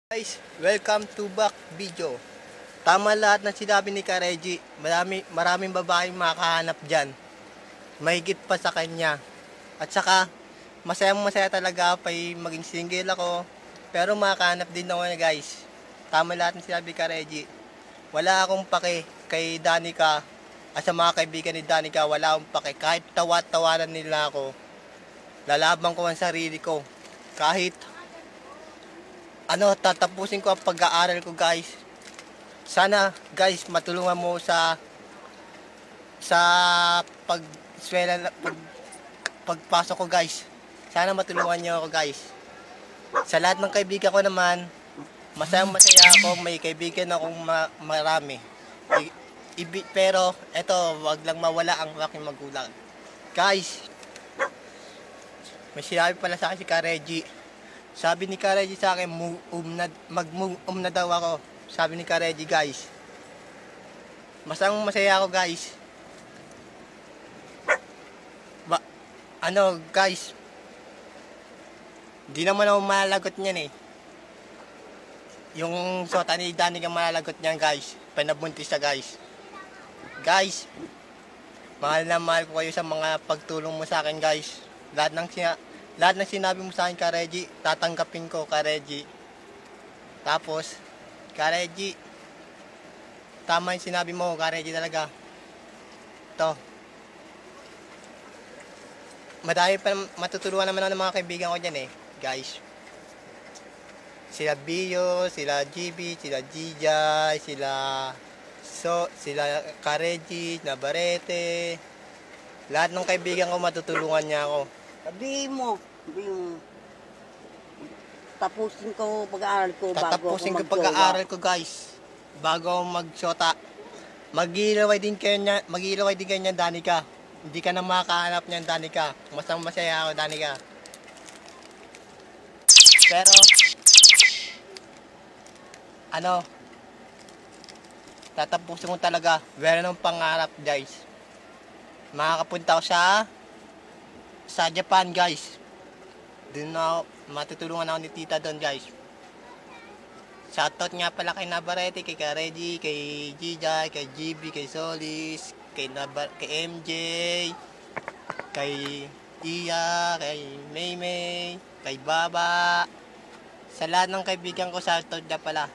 Guys, welcome to back video. Tama lahat ng sinabi ni Ka-Reggie. Maraming babaeng makahanap dyan. Mahigit pa sa kanya. At saka, masaya talaga pa maging single ako. Pero makahanap din ako na guys. Tama lahat ng sinabi ni Ka-Reggie. Wala akong pake kay Danica. At sa mga kaibigan ni Danica, wala akong pake. Kahit tawa-tawanan nila ako, lalaban ko ang sarili ko. Kahit tatapusin ko ang pag-aaral ko guys. Sana guys matulungan mo sa pagpasok ko guys. Sana matulungan niyo ako guys. Sa lahat ng kaibigan ko naman, masaya ako, may kaibigan akong marami. Pero eto, wag lang mawala ang aking magulang. Guys, may sinabi pala sa akin si Ka-Reggie. Sabi ni Ka-Reggie sa akin, mag-move na daw ako. Sabi ni Ka-Reggie guys. Masaya ako guys. Guys. Di naman ako malalagot niyan eh. Yung sota ni Danica malalagot niyan guys. Pinabuntis siya guys. Guys, mahal na mahal ko kayo sa mga pagtulong mo sa akin guys. Lahat ng sinabi mo sa akin, Ka-Reggie, tatanggapin ko, Ka-Reggie. Tapos, Ka-Reggie, tama yung sinabi mo, Ka-Reggie talaga. Ito. Madami pa matutulungan naman ako ng mga kaibigan ko dyan eh, guys. Sila Bio, sila GB, sila Gijay, sila Ka-Reggie, Navarrete. Lahat ng kaibigan ko matutulungan niya ako. Sabihin mo, tapusin ko pag-aaral ko pag-aaral ko guys. Bago ako mag-shota. Mag-iilaway din kayo niyan, Danica. Hindi ka na makahanap niyan, Danica. Masaya ako, Danica. Pero, tatapusin ko talaga. Wala nang pangarap, guys. Makakapunta ako sa Japan guys. Doon na matutulungan ako ni tita doon guys. Shoutout nga pala kay Navarrete, kay Ka-Reggie, kay Gijay, kay GB, kay Solis, kay MJ, kay Iya, kay Maymay, kay Baba. Sa lahat ng kaibigan ko, shoutout nga pala.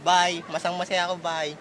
Bye, masaya ako, bye.